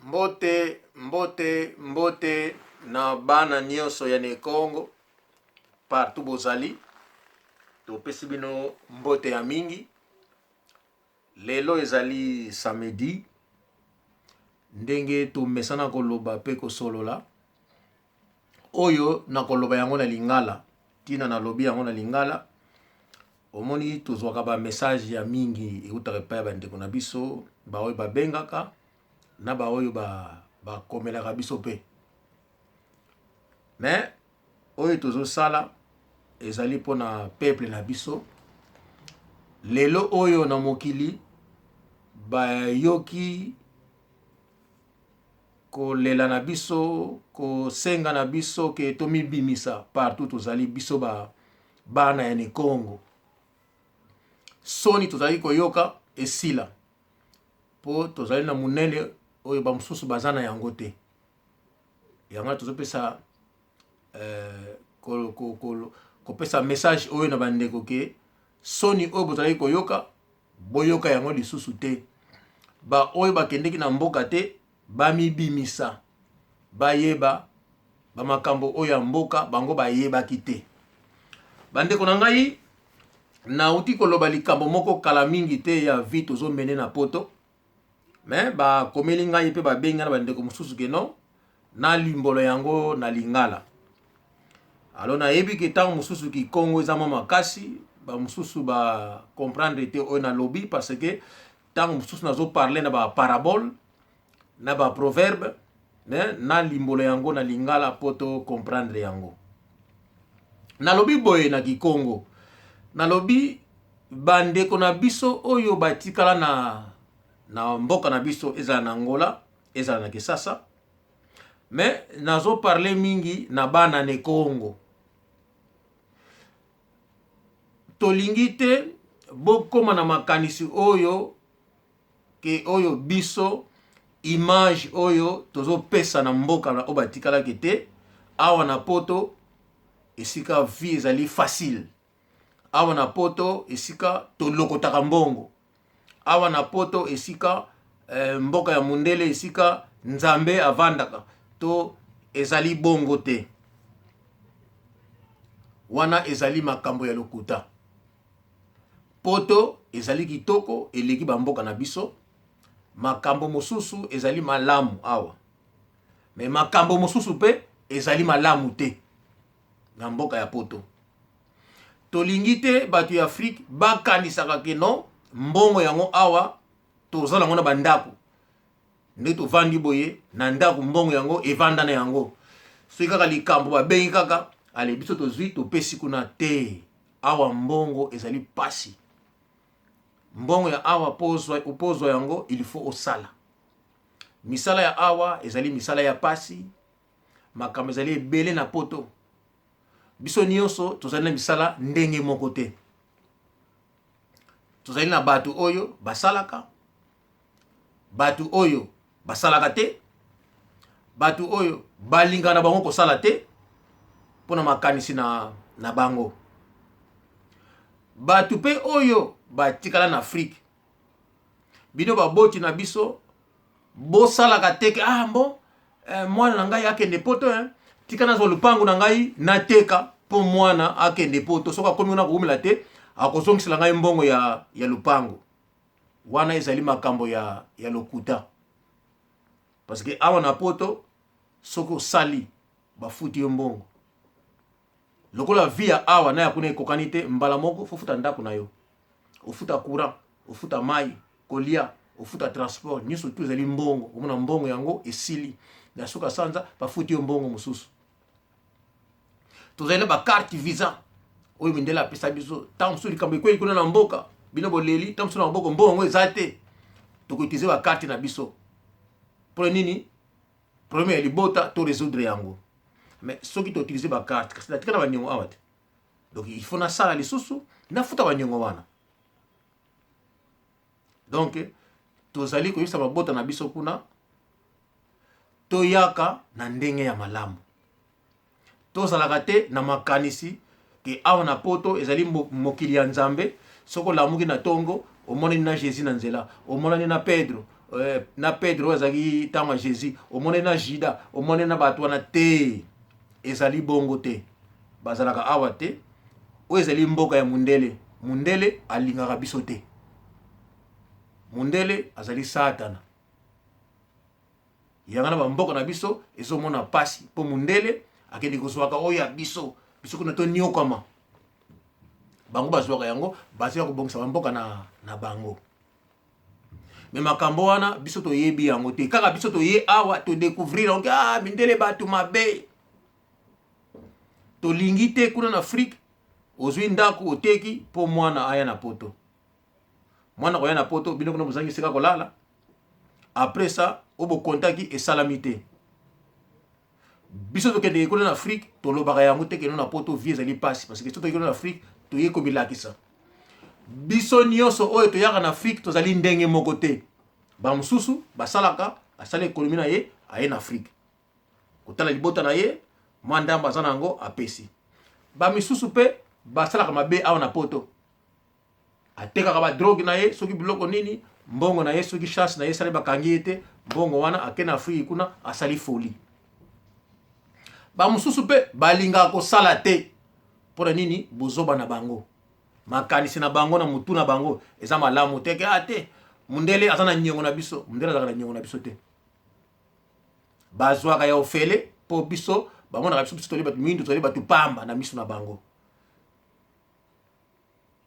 Mbote na bana nyonso ya Congo partout bozali topesi bino mbote ya mingi. Lelo ezali samedi ndenge tomesana koloba pe kosolola oyo na koloba yango na lingala tina na lobi yango na lingala. Omoni tozwaka ba message ya mingi eutaka pa ba ndeko na biso ba oyo babengaka na ba oyo ba komelaka biso pe. Mais oyo tozo sala ezali pona peuple na biso. Lelo oyo na mokili ba yoki ko lela na biso, ko senga na biso ke tomi bimisa partout tozali biso bana ya Congo. Soni tozali koyoka esila po tozali na munene oyo ba mususu bazana yango te. Yanga tozopesa ko pesa message oyo na bandeko ke soni oyo bozali koyoka boyoka yango lisusu te. Ba oyo bakendeki na mboka te bami bimisa bayeba ba makambo oyo ya mboka bango bayebaki te. Bandeko na ngai na uti koloba likambo moko kala mingi te ya vie tozo mene na poto. Mais ba komeli ngai pe ba benga na bandeko mususu ke non na limbolo yango na lingala. Alors na yebi ke tango mususu ki Congo ezama makasi ba mususu ba comprendre te oyo na lobby parce que tango mususu nazo parler na ba parabole na ba proverbe na limbolo yango na lingala poto comprendre yango. Na lobby boye na ki Congo na lobby bandeko na biso oyo batikala na mboka na biso ezala na Angola ezala na Kisasa. Mais nazo parler mingi na bana ne Congo. Tolingi te bokoma na makanisi oyo ke oyo biso image oyo tozo pesa na mboka na obatikala kete awa na poto esika vie ezali facile. Awa na poto esika tolokotaka mbongo. Awa na poto esika mboka ya mundele esika nzambe avandaka to ezali bongo te. Wana ezali makambo ya lokuta. Poto ezali kitoko eleki bamboka na biso. Makambo mosusu ezali malamu awa. Mais makambo mosusu pe ezali malamu te na mboka ya poto. Tolingi te batu ya Afrique bakanisaka ke non mbongo yango awa tozala yango na bandako. Nde tovandi boye na ndako mbongo yango evanda na yango. Soki kaka likambo babengi kaka ale biso tozwi topesi kuna te. Awa mbongo ezali pasi. Mbongo ya awa opozwa yango il faut osala. Misala ya awa ezali misala ya pasi. Makambo ezali ebele na poto. Biso nyonso tozali na misala ndenge moko te. Tozali na batu oyo basalaka. Batu oyo basalaka te. Batu oyo balinga na bango kosala te. Pona makanisi na bango. Batu pe oyo batikala na Afrique. Bino baboti na biso bosalaka te ke bon mwana na ngai akende poto tika na zo lupango na ngai nateka po mwana akende poto soka komi na koumela te akozongisela ngai mbongo ya lupango. Wana ezali makambo ya lokuta. Parce que awa na poto soko sali bafuti yo mbongo. Lokola via awa na ya kuna ekokani te mbala moko fofuta ndako na yo. Ofuta courant, ofuta mai, kolia, ofuta transport, nyuso tu ezali mbongo. Omona mbongo yango esili. Na soka sanza bafuti yo mbongo mususu. Tozali ba carte visa. Oyo mindela pesa biso. Tamsu likambo ekwe kuna na mboka. Bino boleli, tamsu na mboka mbongo ezate. Tokoitize ba carte na biso. Pour nini? Problème ya libota to résoudre yango. Mais soki to utiliser ba carte, kasi na tikana ba nyongo awate. Donc il faut na sala lisusu na futa ba nyongo wana. Donc tozali koyisa mabota na biso kuna toyaka na ndenge ya malamu. Tozalaka te na makanisi ke awa na poto ezali mokili ya Nzambe soko lamuki na tongo omoni na Jésus na nzela, omoni na Pedro, na Pedro azaki tama Jésus omone na Juda omone na bato wana te ezali bongo te bazalaka awa te oyo ezali mboka ya mundele mundele alingaka biso te mundele azali satana yangana bamboka na biso ezomona pasi mpo mundele akende kozwaka oyo ya biso kuna to niokama bango bazwaka yango bazia kobongisa bamboka na bango me makambo wana biso toyebi yango te kaka biso toye awa todécouvrir yango mindele bato mabe tolingi te kuna na Afrique ozwi ndako oteki mpo mwana aya na poto mwana koya na poto bino kuna bozangi sika kolala après ça obo kontaki esalami te biso tokende kuna na Afrique tolobaka yango te keno na poto vie ezali pasi parce que soki toyekona na Afrique toye komilakisa biso nyonso oyo toyaka na Afrique tozali ndenge moko te bamosusu basalaka asala ekonomi na ye aye na Afrique kotala libota na ye mwa ndambo aza nango apesi bamisusu mpe basalaka mabe awa na poto atekaka badrogue na ye soki biloko nini mbongo na ye soki chasse na ye esali bakangi ye te mbongo wana ake na Afrique kuna asali foli bamosusu mpe balingaka kosala te mpona nini bozoba na bango makanisi na bango na mutu na bango eza malamu te ke te mundele aza na nyongo na biso mundele azaka na nyongo na biso te bazwaka ya ofele mpo biso bamonaka biso toli bato mindu toli bato pamba na miso na bango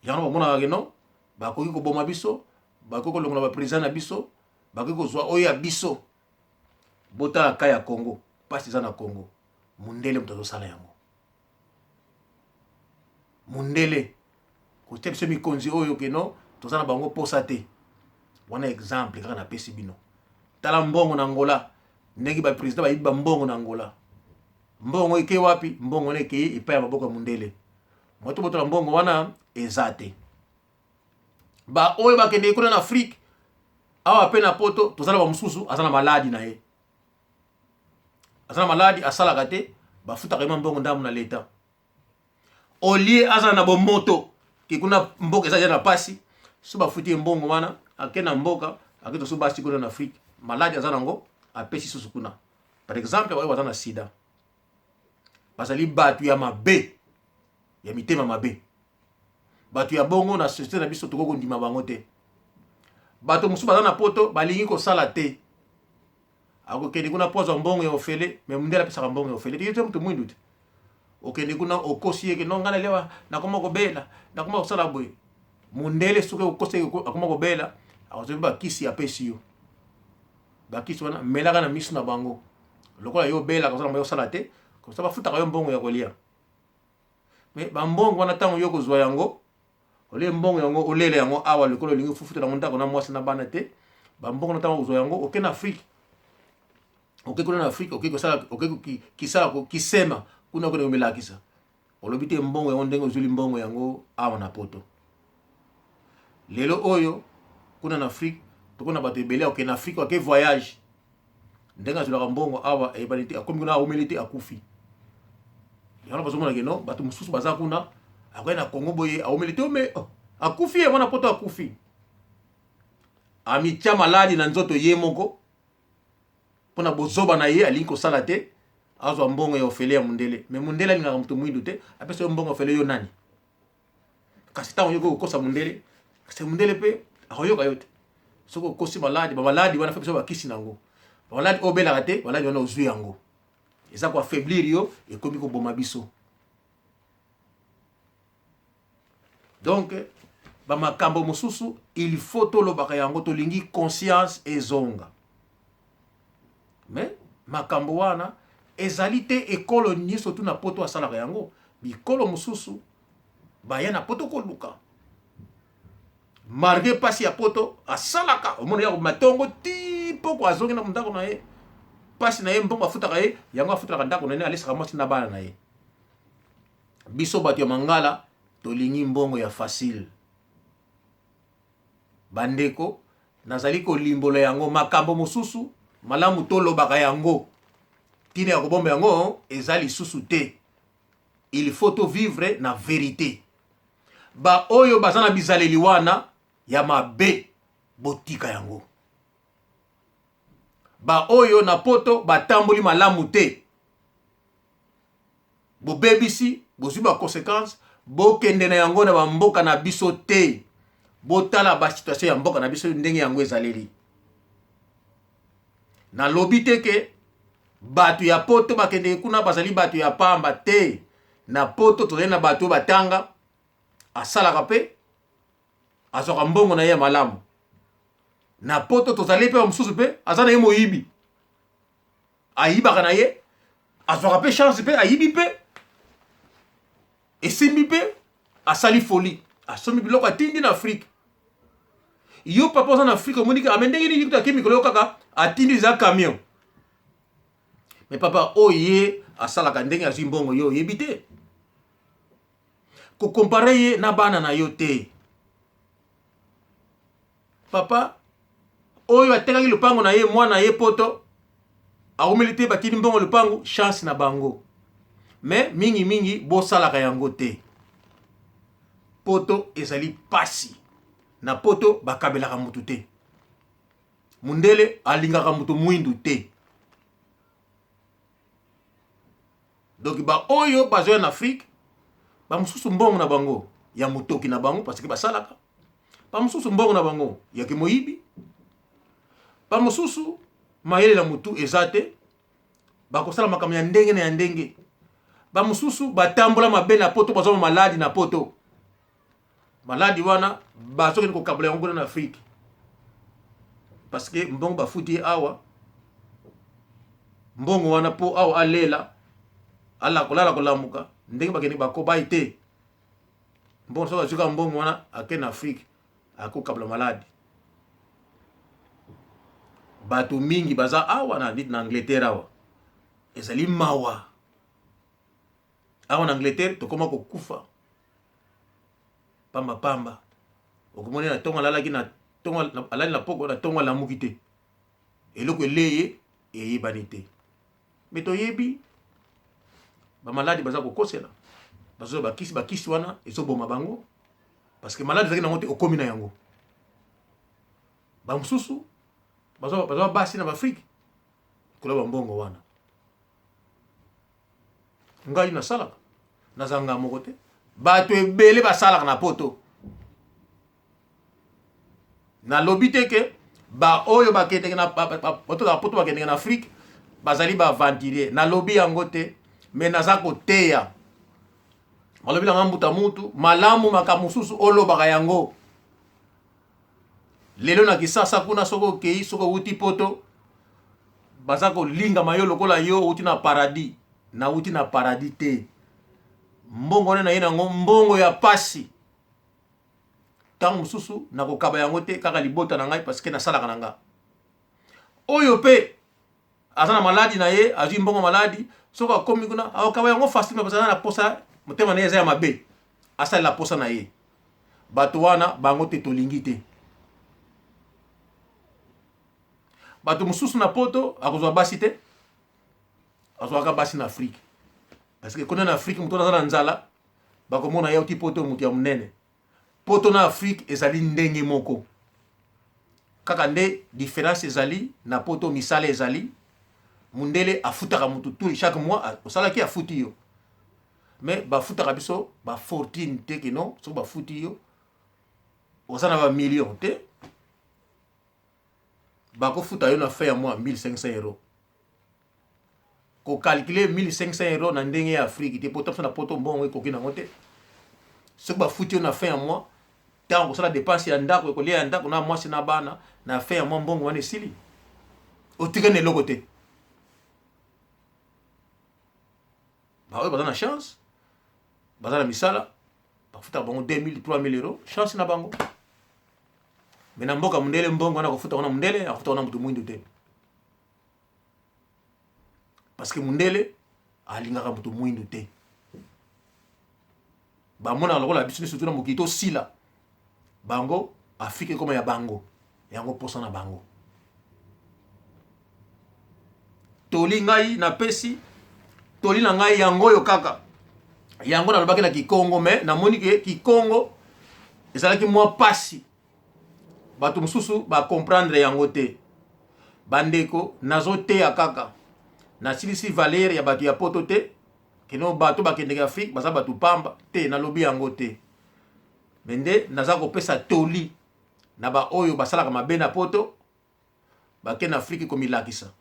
yango bamonaka keno bakoki koboma biso bakoki kolongola baprésident na biso bakoki kozwa oyo ya biso botala ka ya Congo pasi eza na Congo mundele moto azosala yango mundele kotia biso mikonzi oyo keno toza na bango posa te wana exemple kaka napesi bino tala mbongo na Angola ndenge baprésident bayibi bambongo na Angola mbongo eke wapi mbongo na ekei epai ya maboko ya mundele moto botola mbongo wana eza te ba oyo bakende kuna na Afrique awa pe na poto tozala bamosusu aza na maladi na ye aza na maladi asalaka te bafutaka ye mbongo ndambo na leta olie aza na bomoto ke kuna mboka eza na pasi so bafuti mbongo wana ake na mboka ake to so basi kuna na Afrique maladi aza nango apesi susu kuna par exemple oyo baza na sida bazali bato ya mabe ya mitema mabe bato ya bongo na société na biso tokoko ndima bango te bato mosusu baza na poto balingi kosala te akokende kuna pozwa mbongo ya ofele me mundele apesaka mbongo ya ofele te yote mutu mwindu te okende kuna okosi yeke no ngana lewa nakoma kobela nakoma kosala boye mundele soki okosi yeke akoma kobela akozobi bakisi apesi yo bakisi wana melaka na miso na bango lokola yo obelaka ozala mba yosala te kosa bafutaka yo mbongo ya kolia me bambongo wana ntango yo kozwa yango ole mbongo yango olele yango awa lokolo olingi ofufuta nango ndako na mwasi na bana te bambongo na ntango kozwa yango oke na Afrique oke kuna na Afrique oke kosala oke kisala kisema kuna okende komelakisa olobi te mbongo yango ndenge ozwili mbongo yango awa na poto lelo oyo kuna na Afrique tokona bato ebele oke na Afrique oke voyage ndenge azwilaka mbongo awa eyebani te akomi kuna aomeli te akufi yango bazomona keno bato mosusu baza kuna akoye na Congo boye aomeli te ome akufi ye wana poto akufi amitya maladi na nzoto ye moko mpona bozoba na ye alingi kosala te azwa mbongo ya ofele ya mundele me mundele alingaka moto mwindu te apesa yo mbongo ofele yo nani kasi ntango yo kokosa mundele kasi mundele mpe akoyoka yo te soki okosi maladi bamaladi wana fe biso bakisi nango bamaladi obelaka te maladi wana ozwi yango eza koaffaiblir yo ekomi koboma biso donc bamakambo mosusu il faut tolobaka yango tolingi conscience ezonga mais makambo wana ezali te ekolo nyonso tu na poto asalaka yango bikolo mosusu baya na poto koluka malgré pasi ya poto asalaka omona ya matongo ti poko azongi na ndako na ye pasi na ye mbongo afutaka ye yango afutaka ndako na ye alesaka mwasi na bana na ye biso bato ya mangala tolingi mbongo ya facile bandeko nazali kolimbola yango makambo mosusu malamu tolobaka yango tina ya kobomba yango eza lisusu te il faut to vivre na vérité ba oyo baza na bizaleli wana ya mabe botika yango ba oyo na poto batamboli malamu te bobebisi bozwi ba conséquence bokende na yango na bamboka na biso te botala ba situation ya mboka na biso ndenge yango ezaleli nalobi te ke bato ya poto bakende kuna bazali bato ya pamba te na poto tozali na bato batanga asalaka pe azwaka mbongo na ye malamu na poto tozali pe mosusu pe aza na ye moyibi ayibaka na ye azwaka pe chance pe ayibi pe esimbi pe asali folie asombi biloko atindi na Afrique yo papa oza na Afrique omoni ke amendenge nini kuta ke mikolo yo kaka atindi za camion mais papa oye asalaka ndenge azwi mbongo yo oyebi te kokompare ye na bana na yo te papa oyo atekaki lupango na ye mwana ye poto aumeli te batindi mbongo lupango chance na bango mais mingi bosalaka yango te poto ezali pasi na poto bakabelaka mutu te mundele alingaka mutu mwindu te donc ba oyo bazoya na Afrique ba mususu mbongo na bango ya mutoki na bango parce que basalaka ba mususu mbongo na bango ya kemoyibi ba mususu mayele na mutu ezate bakosala makambo ya ndenge na ya ndenge ba mususu batambola mabe na poto bazoma maladi na poto maladi wana bazoki ko kabla yango na Afrique parce que mbongo bafuti awa mbongo wana po awa alela ala kolala kolamuka ndenge bakeni bakobai te mbongo soka zuka mbongo wana ake na Afrique ako kabla maladi bato mingi baza awa na Angleterre awa ezali mawa awa na Angleterre tokoma kokufa pamba okomoni na tonga lalaki na tonga alali na poko na tonga lamuki te eloko eleye eyebani te mais toyebi bamaladi baza kokosela bazo bakisi wana ezoboma bango parce que maladi ezalaki nango te okomi na yango bamosusu bazo basi na baafrike koloba mbongo wana ngai nasalaka nazanga moko te bato ebele basalaka na poto nalobi te ke ba oyo bakendeke na poto bakendeke na Afrique bazali baaventurier nalobi yango te mais naza koteya malobi langa mbuta mutu malamu makambo mosusu olobaka yango lelo na kisasa kuna soko okei soko uti poto baza kolingama yo lokola yo uti na paradis na uti na paradis te mbongo na ye nango mbongo ya pasi ntango mosusu nakokaba yango te kaka libota na ngai parce que nasalaka na nga oyo pe aza na maladi na ye azwi mbongo maladi soko akomi kuna akokaba yango fasime parce que na posa motema na ye eza ya mabe asalela posa na ye bato wana bango te tolingi te bato mosusu na poto akozwa basi te azwaka basi na Afrique parce que kuna na Afrique mutu aza na nzala bakomona ye uti poto mutu ya munene poto na Afrique ezali ndenge moko kaka nde différence ezali na poto misala ezali mundele afutaka mutu tout chaque mois osalaki afuti yo mais bafutaka biso ba fortune te ke non so bafuti yo oza na ba million te bakofuta yo na fin ya mois 1500 euros ko calculer 1500 euros na ndenge ya Afrique te poto na poto mbongo ekoki nango te so bafuti yo na fin ya mois tant kosala dépense ya ndako ekolia ya ndako na mwasi na bana na fin ya mois mbongo wana esili otika na eloko te baoyo baza na chance baza na misala bafuta bango 2000 3000 euros chance na bango mais na mboka mundele mbongo wana kofuta wana mundele afuta wana mutu mwindu te parce que mundele alingaka mutu mwindu te bamona lokola biso surtout na mokito sila bango Afrique koma ya bango yango posa na bango toli ngai na pesi toli na ngai yango yo kaka yango nalobaki na Kikongo mais namoni ke Kikongo ezalaki mwa pasi bato mosusu ba comprendre yango te bandeko nazo te akaka na silisi valeur ya bato ya poto te keno bato bakendeke Afrique baza bato pamba te nalobi yango te mende naza kopesa toli na ba oyo basalaka mabe na poto bakende Afrique komilakisa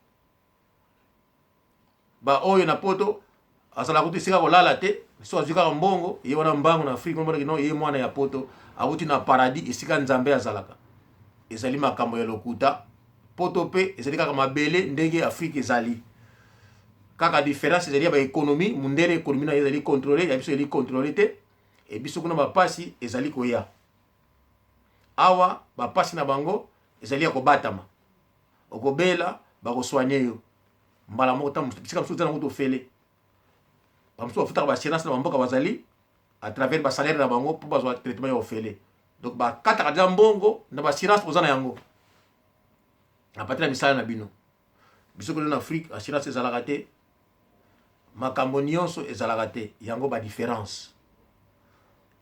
ba oyo na poto asala kuti sika kolala te so azika mbongo ye wana mbango na Afrique mbona kino ye mwana ya poto awuti na paradis esika nzambe azalaka ezali makambo ya lokuta poto pe ezali kaka mabele ndenge Afrique ezali kaka différence ezali ya ba économie mundele économie na ezali contrôler ya biso ezali contrôler te e biso kuna bapasi ezali koya awa bapasi na bango ezali ya kobatama okobela bakoswanye yo mbala moko ta musika musuza na kuto fele bamusu bafuta ba assurance na bamboka bazali à travers ba salaire na bango pour bazwa traitement ya ofele donc ba kata ka mbongo na ba assurance ozana yango a partir ya misala na bino biso ko na Afrique assurance ezalaka te makambo nyonso ezalaka te yango ba différence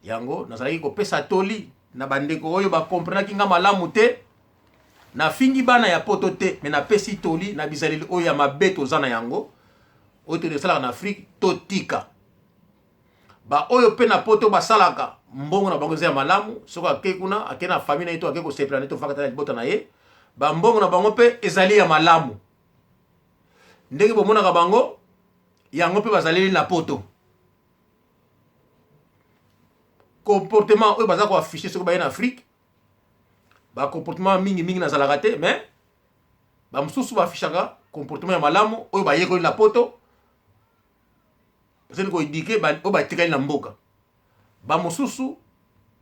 yango nazalaki kopesa toli na bandeko oyo ba comprendre kinga malamu te na fingi bana ya poto te me na pesi toli na bizaleli oyo ya mabeto zana yango oyo te salaka na Afrique totika ba oyo pe na poto basalaka mbongo na bango za malamu soko ake kuna ake na famille na ito ake ko sepla to fakata na bota na ye ba mbongo na bango pe ezali ya malamu ndenge bomona ka bango yango pe bazaleli na poto comportement oyo baza ko afficher soko ba na Afrique ba comportement mingi na zalaka te mais ba mususu ba affichaka comportement ya malamu oyo ba yeko na poto parce que ko indiquer ba o ba tikali na mboka ba mususu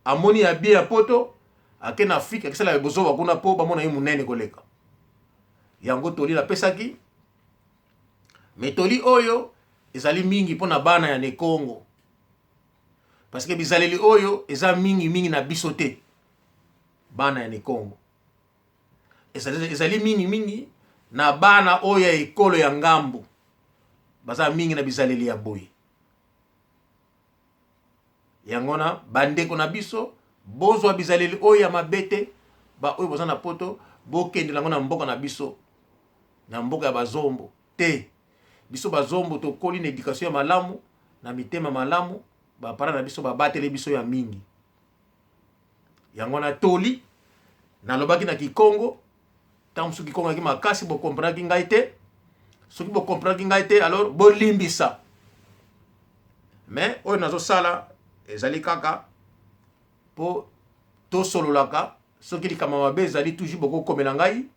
amoni ya bien ya poto ake na Afrique akisala bozo ba kuna po ba mona ye munene koleka yango toli la pesaki mais toli oyo ezali mingi pona bana ya ne Congo parce que bizaleli oyo eza mingi na biso te bana ya ne Congo ezali mingi na bana oyo ya ekolo ya ngambo baza mingi na bizaleli ya boye yangona bandeko na biso bozwa bizaleli oyo ya mabete ba oyo boza na poto bokendela ngo na mboka na biso na mboka ya bazombo te biso bazombo tokoli na éducation ya malamu na mitema malamu bapara na biso babatele biso ya mingi yangona toli nalobaki na Kikongo tant soki Kikongo ki makasi bo comprendre ngai te soki bo comprendre ngai te alors bo limbisa mais oyo nazo sala ezali kaka po to sololaka soki likama mabe ezali toujours boko komela ngai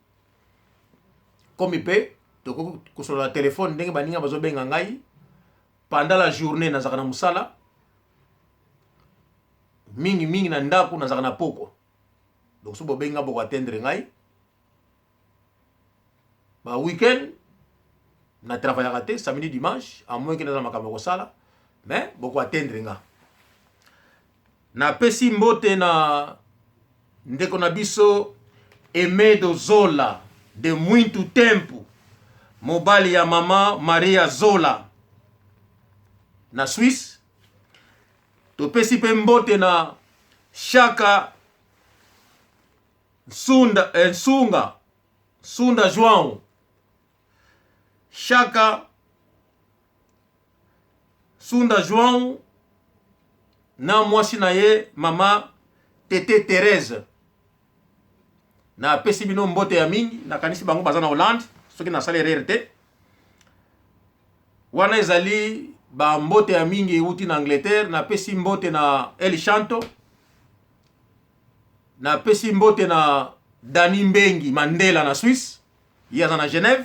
comme pe to ko solola téléphone ndenge baninga bazo benga ngai pendant la journée nazaka na musala mingi na ndako nazaka na poko donc so bo benga boko atteindre ngai ba weekend na travailler te samedi dimanche à moins que na makambo ko sala mais boko atteindre nga na pesi mbote na ndeko na biso Emedo Zola de muito tempo mobali ya mama Maria Zola na Suisse to pesi pe mbote na Shaka Sunda João Shaka Sunda João na mwasi na ye mama Tete Thérèse na pesi bino mbote ya mingi na kanisi bango baza na Hollande soki na sala erreur te wana ezali ba mbote ya mingi euti na Angleterre na pesi mbote na El Chanto na pesi mbote na Dani Mbengi Mandela na Suisse ye aza na Genève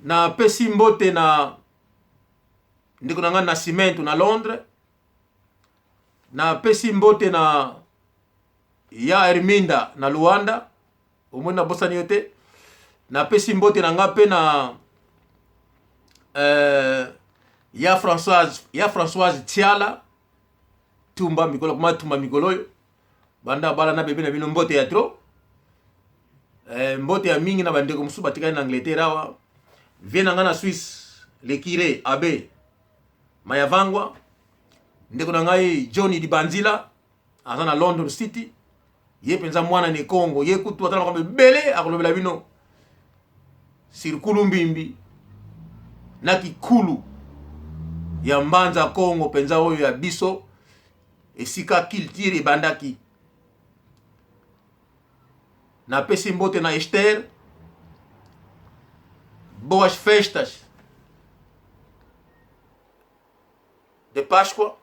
na pesi mbote na ndeko na nga Nascimento na Londres na pesi mbote na ya Herminda na Luanda omona bosani yote na pesi mbote na nga pe na ya Françoise Tiala tumba mikolo kuma tumba mikolo yo banda bala na bebe na bino mbote ya tro mbote ya mingi na bandeko musu batikali na Angleterre awa viena nga na Suisse Lekire Abe Mayavangwa ndeko na ngai Johnny Dibanzila aza na London City ye penza mwana ne Congo ye kutu atala kwa bele akolobela bino sirikulu mbimbi na kikulu ya mbanza Congo penza oyo ya biso esika culture ebandaki. Na pesi mbote na Esther, boas festas de Páscoa.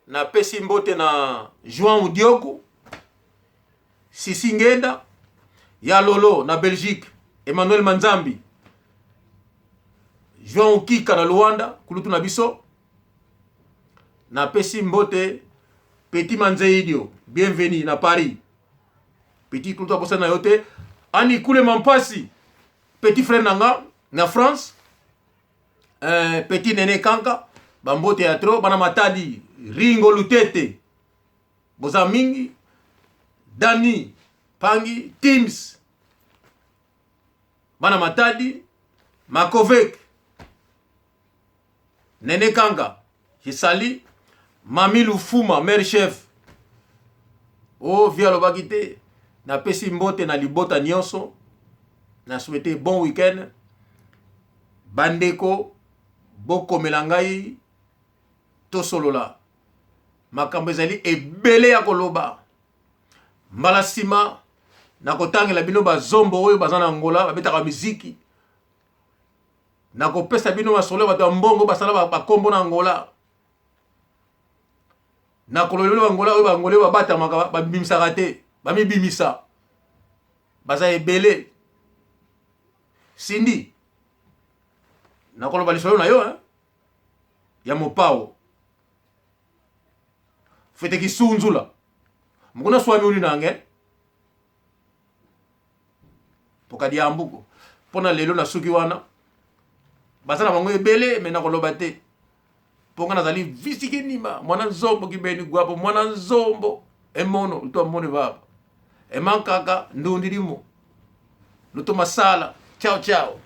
Na pesi mbote na João Diogo, Sisi Ngenda, ya Lolo na Belgique, Emmanuel Manzambi, João Kika na Luanda, kulutu na biso. Na pesi mbote Petit Manzeidio, bienvenue na Paris. Petit kulutu aposa na yote. Ani Kule Mampasi, petit frère nanga na France. Petit Nene Kanka, bambote ya tro, bana Matadi, Ringo Lutete, boza mingi, Dani Pangi, Teams, bana Matadi, Makovek, Nene Kanga, Hisali, Mami Lufuma, mère chef. Oh, via lo bagite, na pesi mbote na libota nyonso, na souhaité bon week-end. Bandeko, boko melangai, tosolola. Makambo ezali ebele ya koloba. Mbala sima, na kotangela bino bazombo oyo bazana Angola, babetaka miziki. Na kopesa bino masolo bato mbongo basala bakombo na Angola. Na kololelo Angola oyo bangole babata maka babimisaka te, bamibimisa. Baza ebele. Sindi. Na koloba lisolo na yo, ya mopao. Fete kisunzula. Mukuna swami uli nange. Pokadi ambuko. Pona lelo na suki wana. Basana bango ebele mena koloba te. Ponga nazali visiki nima. Mwana nzombo kibeni guapo. Mwana nzombo. Emono. Luto amone baba. Emankaka ndundirimo. Luto masala. Ciao ciao.